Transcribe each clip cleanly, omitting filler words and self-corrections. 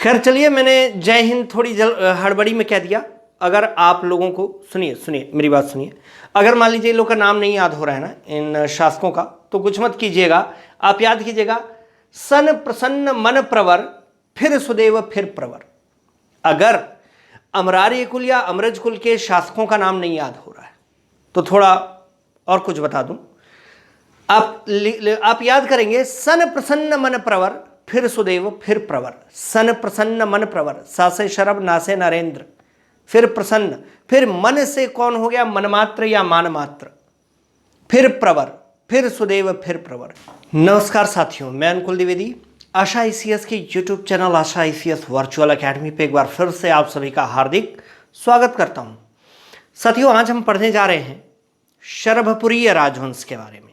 खैर चलिए, मैंने जय हिंद थोड़ी हड़बड़ी में कह दिया। अगर आप लोगों को सुनिए मेरी बात सुनिए। अगर मान लीजिए इन लोग का नाम नहीं याद हो रहा है ना, इन शासकों का, तो कुछ मत कीजिएगा। आप याद कीजिएगा, सन प्रसन्न मन प्रवर, फिर सुदेव फिर प्रवर। अगर अमरार्य कुल या अमरज कुल के शासकों का नाम नहीं याद हो रहा है तो थोड़ा और कुछ बता दूं। आप याद करेंगे, सन प्रसन्न मन प्रवर, फिर सुदेव फिर प्रवर। सन प्रसन्न मन प्रवर, सा से शरभ, ना से नरेंद्र, फिर प्रसन्न, फिर मन से कौन हो गया, मनमात्र या मानमात्र, फिर प्रवर, फिर सुदेव फिर प्रवर। नमस्कार साथियों, मैं अनुकुल द्विवेदी, आशा आईसीएस के यूट्यूब चैनल आशा आईसीएस वर्चुअल एकेडमी पे एक बार फिर से आप सभी का हार्दिक स्वागत करता हूं। साथियों, आज हम पढ़ने जा रहे हैं शरभपुरीय राजवंश के बारे में।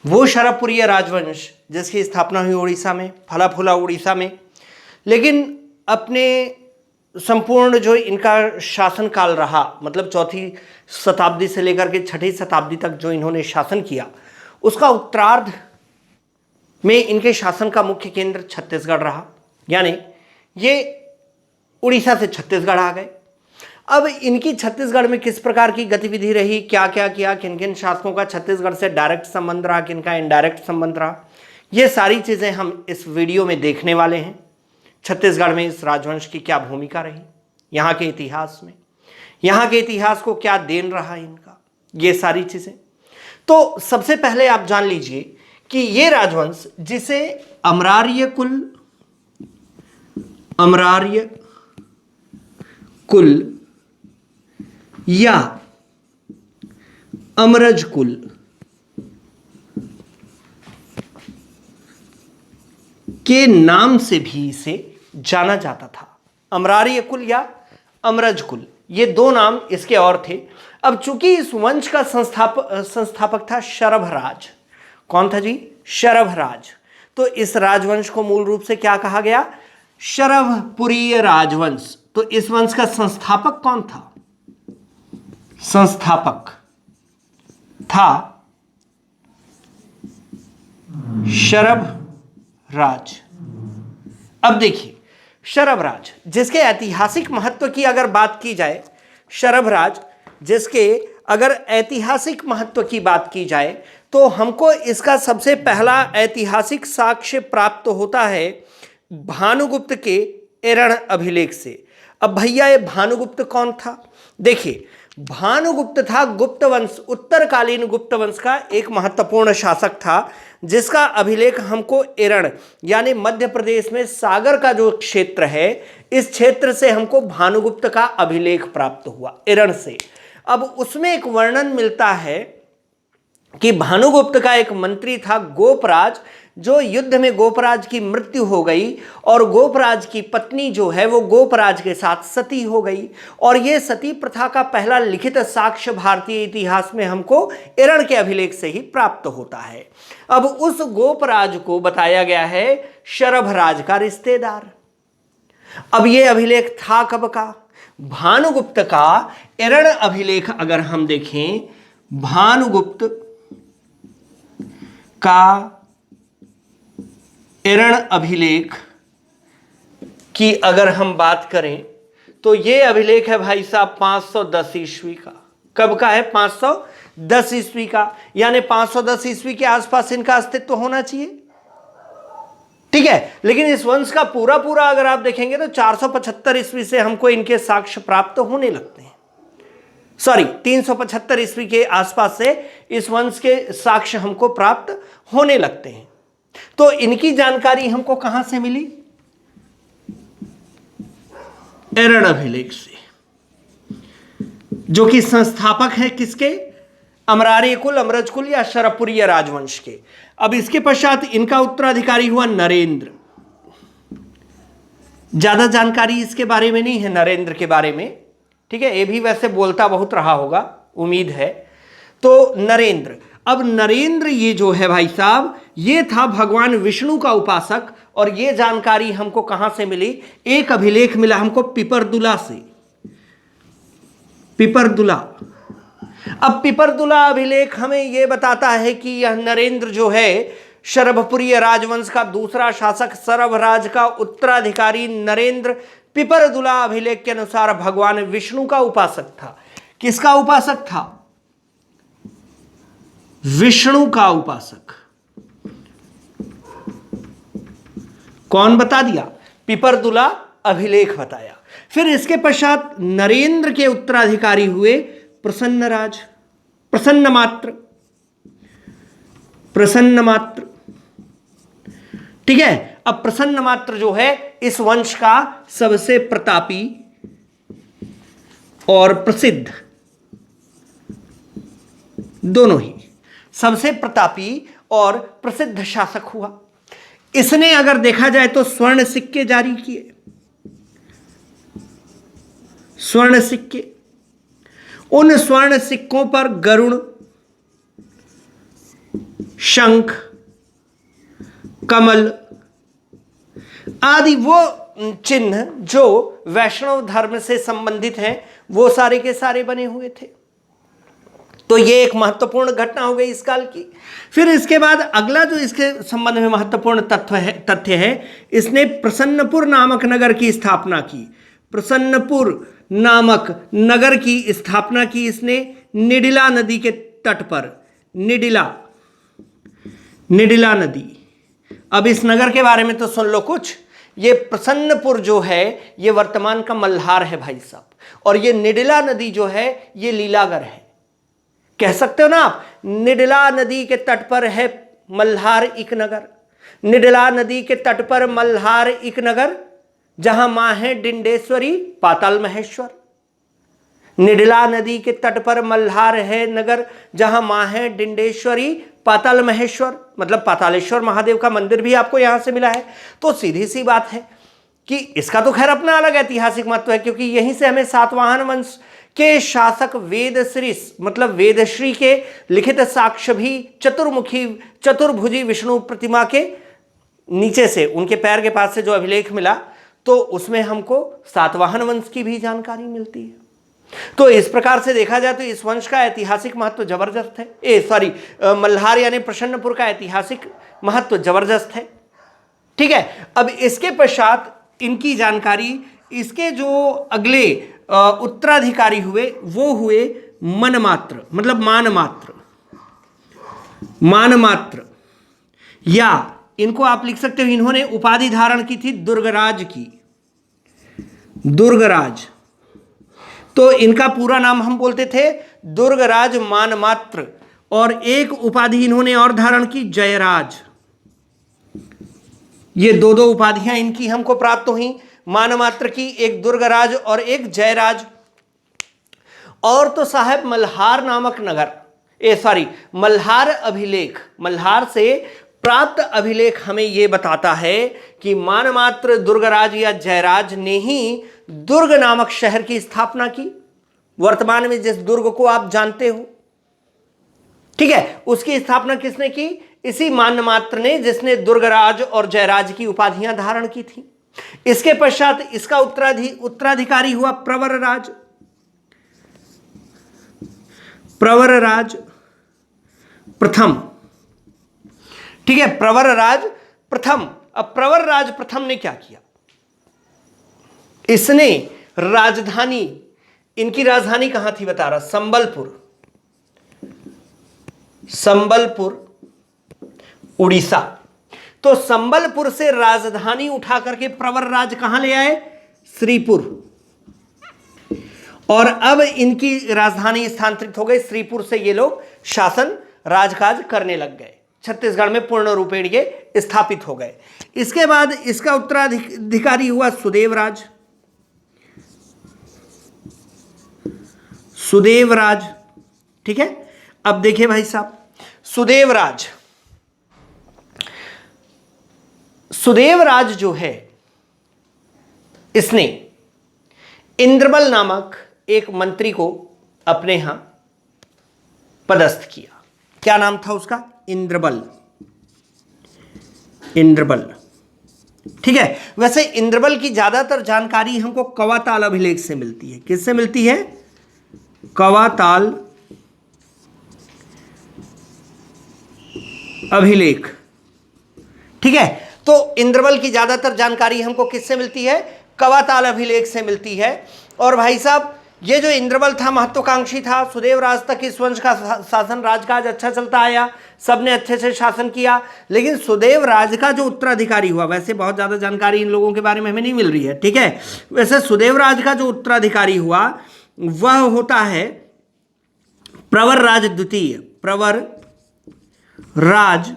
वो शरभपुरीय राजवंश जिसकी स्थापना हुई उड़ीसा में, फला फूला उड़ीसा में, लेकिन अपने संपूर्ण जो इनका शासन काल रहा, मतलब 4वीं शताब्दी से लेकर के 6वीं शताब्दी तक जो इन्होंने शासन किया, उसका उत्तरार्ध में इनके शासन का मुख्य केंद्र छत्तीसगढ़ रहा। यानी ये उड़ीसा से छत्तीसगढ़ आ गए। अब इनकी छत्तीसगढ़ में किस प्रकार की गतिविधि रही, क्या क्या किया, किन किन शासकों का छत्तीसगढ़ से डायरेक्ट संबंध रहा, किन का इनडायरेक्ट संबंध रहा, ये सारी चीज़ें हम इस वीडियो में देखने वाले हैं। छत्तीसगढ़ में इस राजवंश की क्या भूमिका रही, यहाँ के इतिहास में, यहाँ के इतिहास को क्या देन रहा इनका, ये सारी चीज़ें। तो सबसे पहले आप जान लीजिए कि ये राजवंश, जिसे अमरार्य कुल या अमरज कुल के नाम से भी इसे जाना जाता था। अमरार्य कुल या अमरज कुल, ये दो नाम इसके और थे। अब चूंकि इस वंश का संस्थापक था शरभराज। कौन था जी? शरभराज। तो इस राजवंश को मूल रूप से क्या कहा गया? शरभपुरीय राजवंश। तो इस वंश का संस्थापक कौन था? संस्थापक था शरभराज। अब देखिए, शरभराज जिसके ऐतिहासिक महत्व की अगर बात की जाए, शरभराज जिसके अगर ऐतिहासिक महत्व की बात की जाए, तो हमको इसका सबसे पहला ऐतिहासिक साक्ष्य प्राप्त होता है भानुगुप्त के एरण अभिलेख से। अब भैया, ये भानुगुप्त कौन था? देखिए, भानुगुप्त था गुप्त वंश, उत्तरकालीन गुप्त वंश का एक महत्वपूर्ण शासक था, जिसका अभिलेख हमको एरण यानी मध्य प्रदेश में सागर का जो क्षेत्र है, इस क्षेत्र से हमको भानुगुप्त का अभिलेख प्राप्त हुआ, एरण से। अब उसमें एक वर्णन मिलता है कि भानुगुप्त का एक मंत्री था गोपराज, जो युद्ध में गोपराज की मृत्यु हो गई और गोपराज की पत्नी जो है वो गोपराज के साथ सती हो गई। और ये सती प्रथा का पहला लिखित साक्ष्य भारतीय इतिहास में हमको एरण के अभिलेख से ही प्राप्त होता है। अब उस गोपराज को बताया गया है शरभराज का रिश्तेदार। अब ये अभिलेख था कब का? भानुगुप्त का एरण अभिलेख अगर हम देखें, भानुगुप्त का एरण अभिलेख की अगर हम बात करें, तो ये अभिलेख है भाई साहब 510 ईस्वी का। कब का है? 510 ईस्वी का। यानी 510 ईस्वी के आसपास इनका अस्तित्व होना चाहिए, ठीक है। लेकिन इस वंश का पूरा अगर आप देखेंगे तो 475 ईस्वी से हमको इनके साक्ष्य प्राप्त होने लगते हैं। 375 ईस्वी के आसपास से इस वंश के साक्ष्य हमको प्राप्त होने लगते हैं। तो इनकी जानकारी हमको कहां से मिली? एरण अभिलेख से, जो कि संस्थापक है किसके? अमरार्य कुल, अमरज कुल या शरभपुरीय राजवंश के। अब इसके पश्चात इनका उत्तराधिकारी हुआ नरेंद्र। ज्यादा जानकारी इसके बारे में नहीं है, नरेंद्र के बारे में, ठीक है। ये भी वैसे बोलता बहुत रहा होगा, उम्मीद है। तो नरेंद्र, अब नरेंद्र ये जो है भाई साहब, ये था भगवान विष्णु का उपासक। और ये जानकारी हमको कहां से मिली? एक अभिलेख मिला हमको पिपरदुला से। पिपरदुला। अब पिपरदुला अभिलेख हमें यह बताता है कि यह नरेंद्र जो है शरभपुरीय राजवंश का दूसरा शासक शरभराज का उत्तराधिकारी नरेंद्र पिपरदुला अभिलेख के अनुसार भगवान विष्णु का उपासक था। किसका उपासक था? विष्णु का उपासक। कौन बता दिया? पिपरदुला अभिलेख बताया। फिर इसके पश्चात नरेंद्र के उत्तराधिकारी हुए प्रसन्नराज, प्रसन्नमात्र। ठीक है, अब प्रसन्नमात्र जो है इस वंश का सबसे प्रतापी और प्रसिद्ध, दोनों ही सबसे प्रतापी और प्रसिद्ध शासक हुआ। इसने अगर देखा जाए तो स्वर्ण सिक्के जारी किए, स्वर्ण सिक्के। उन स्वर्ण सिक्कों पर गरुड़, शंख, कमल आदि वो चिन्ह जो वैष्णव धर्म से संबंधित हैं वो सारे के सारे बने हुए थे। तो ये एक महत्वपूर्ण घटना हो गई इस काल की। फिर इसके बाद अगला जो इसके संबंध में महत्वपूर्ण तथ्य है, इसने प्रसन्नपुर नामक नगर की स्थापना की। प्रसन्नपुर नामक नगर की स्थापना की इसने निडिला नदी के तट पर। निडिला नदी। अब इस नगर के बारे में तो सुन लो कुछ। ये प्रसन्नपुर जो है ये वर्तमान का मल्हार है भाई साहब, और ये निडिला नदी जो है ये लीलागर है। कह सकते हो ना आप, निडिला नदी के तट पर है मल्हार इक नगर। निडिला नदी के तट पर मल्हार इक नगर, जहां मां है डिंडेश्वरी पाताल महेश्वर। निडिला नदी के तट पर मल्हार है नगर, जहां मां है डिंडेश्वरी पाताल महेश्वर, मतलब पातालेश्वर महादेव का मंदिर भी आपको यहां से मिला है। तो सीधी सी बात है कि इसका तो खैर अपना अलग ऐतिहासिक महत्व है, क्योंकि यहीं से हमें सातवाहन वंश के शासक वेदश्री, मतलब वेदश्री के लिखित साक्ष्य भी चतुर्मुखी चतुर्भुजी विष्णु प्रतिमा के नीचे से, उनके पैर के पास से जो अभिलेख मिला, तो उसमें हमको सातवाहन वंश की भी जानकारी मिलती है। तो इस प्रकार से देखा जाए तो इस वंश का ऐतिहासिक महत्व जबरदस्त है। मल्हार यानी प्रसन्नपुर का ऐतिहासिक महत्व जबरदस्त है। ठीक है, अब इसके पश्चात इनकी जानकारी, इसके जो अगले उत्तराधिकारी हुए वो हुए मनमात्र, मतलब मानमात्र, या इनको आप लिख सकते हो, इन्होंने उपाधि धारण की थी दुर्गराज की, दुर्गराज। तो इनका पूरा नाम हम बोलते थे दुर्गराज मानमात्र, और एक उपाधि इन्होंने और धारण की जयराज। ये दो उपाधियां इनकी हमको प्राप्त हुई, मानमात्र की एक दुर्गराज और एक जयराज। और तो साहब मल्हार नामक नगर, मल्हार अभिलेख, मल्हार से प्राप्त अभिलेख हमें यह बताता है कि मानमात्र, दुर्गराज या जयराज ने ही दुर्ग नामक शहर की स्थापना की। वर्तमान में जिस दुर्ग को आप जानते हो, ठीक है, उसकी स्थापना किसने की? इसी मानमात्र ने, जिसने दुर्गराज और जयराज की उपाधियां धारण की थी। इसके पश्चात इसका उत्तराधिकारी हुआ प्रवरराज प्रथम। ठीक है, प्रवरराज प्रथम। अब प्रवरराज प्रथम ने क्या किया? इसने राजधानी, इनकी राजधानी कहां थी बता रहा, संबलपुर उड़ीसा। तो संबलपुर से राजधानी उठा करके प्रवरराज कहां ले आए? श्रीपुर। और अब इनकी राजधानी स्थानांतरित हो गई श्रीपुर से, ये लोग शासन राजकाज करने लग गए, छत्तीसगढ़ में पूर्ण रूपेण ये स्थापित हो गए। इसके बाद इसका उत्तराधिकारी हुआ सुदेवराज। ठीक है, अब देखिए भाई साहब, सुदेवराज जो है, इसने इंद्रबल नामक एक मंत्री को अपने यहां पदस्थ किया। क्या नाम था उसका? इंद्रबल। ठीक है, वैसे इंद्रबल की ज्यादातर जानकारी हमको कवाताल अभिलेख से मिलती है। किससे मिलती है? कवाताल अभिलेख ठीक है। तो इंद्रबल की ज्यादातर जानकारी हमको किससे मिलती है? कवाताल अभिलेख से मिलती है। और भाई साहब ये जो इंद्रबल था महत्वाकांक्षी था, सुदेव राज तक इस वंश का शासन राजकाज अच्छा चलता आया, सबने अच्छे से शासन किया। लेकिन सुदेव राज का जो उत्तराधिकारी हुआ, वैसे बहुत ज्यादा जानकारी इन लोगों के बारे में हमें नहीं मिल रही है, ठीक है। वैसे सुदेव राज का जो उत्तराधिकारी हुआ वह होता है प्रवर राज द्वितीय। प्रवर राज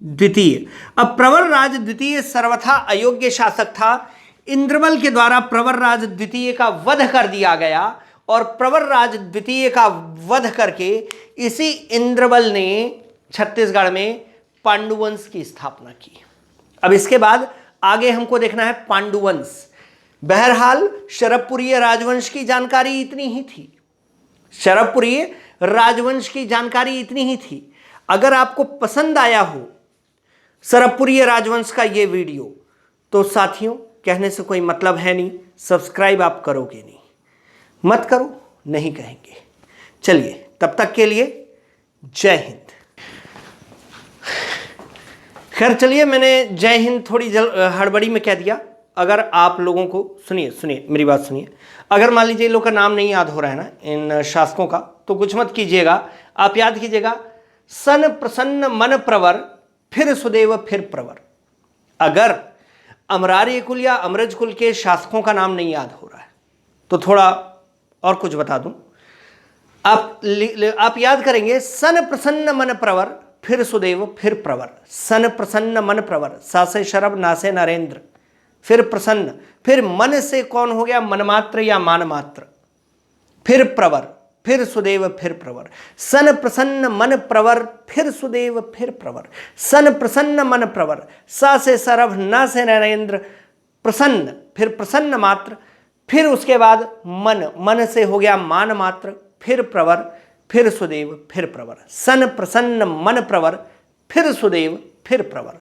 द्वितीय। अब प्रवर राज द्वितीय सर्वथा अयोग्य शासक था। इंद्रबल के द्वारा प्रवर राज द्वितीय का वध कर दिया गया और प्रवर राज द्वितीय का वध करके इसी इंद्रबल ने छत्तीसगढ़ में पांडुवंश की स्थापना की। अब इसके बाद आगे हमको देखना है पांडुवंश। बहरहाल शरभपुरीय राजवंश की जानकारी इतनी ही थी। शरभपुरीय राजवंश की जानकारी इतनी ही थी। अगर आपको पसंद आया हो शरभपुरीय राजवंश का ये वीडियो तो साथियों कहने से कोई मतलब है नहीं, सब्सक्राइब आप करोगे नहीं, मत करो, नहीं कहेंगे। चलिए तब तक के लिए जय हिंद। खैर चलिए, मैंने जय हिंद थोड़ी हड़बड़ी में कह दिया। अगर आप लोगों को सुनिए मेरी बात सुनिए, अगर मान लीजिए इन लोग का नाम नहीं याद हो रहा है ना इन शासकों का, तो कुछ मत कीजिएगा, आप याद कीजिएगा सन प्रसन्न मन प्रवर फिर सुदेव फिर प्रवर। अगर अमरार्य कुल या अमरज कुल के शासकों का नाम नहीं याद हो रहा है तो थोड़ा और कुछ बता दूं, आप याद करेंगे सन प्रसन्न मन प्रवर फिर सुदेव फिर प्रवर। सन प्रसन्न मन प्रवर, सासे शरभ नासे नरेंद्र, फिर प्रसन्न, फिर मन से कौन हो गया? मनमात्र या मानमात्र, फिर प्रवर, फिर सुदेव फिर प्रवर। सन प्रसन्न मन प्रवर फिर सुदेव फिर प्रवर। सन प्रसन्न मन प्रवर, सा से सरभ न से नरेंद्र, प्रसन्न, फिर प्रसन्न मात्र, फिर उसके बाद मन, मन से हो गया मान मात्र, फिर प्रवर, फिर सुदेव फिर प्रवर। सन प्रसन्न मन प्रवर फिर सुदेव फिर प्रवर।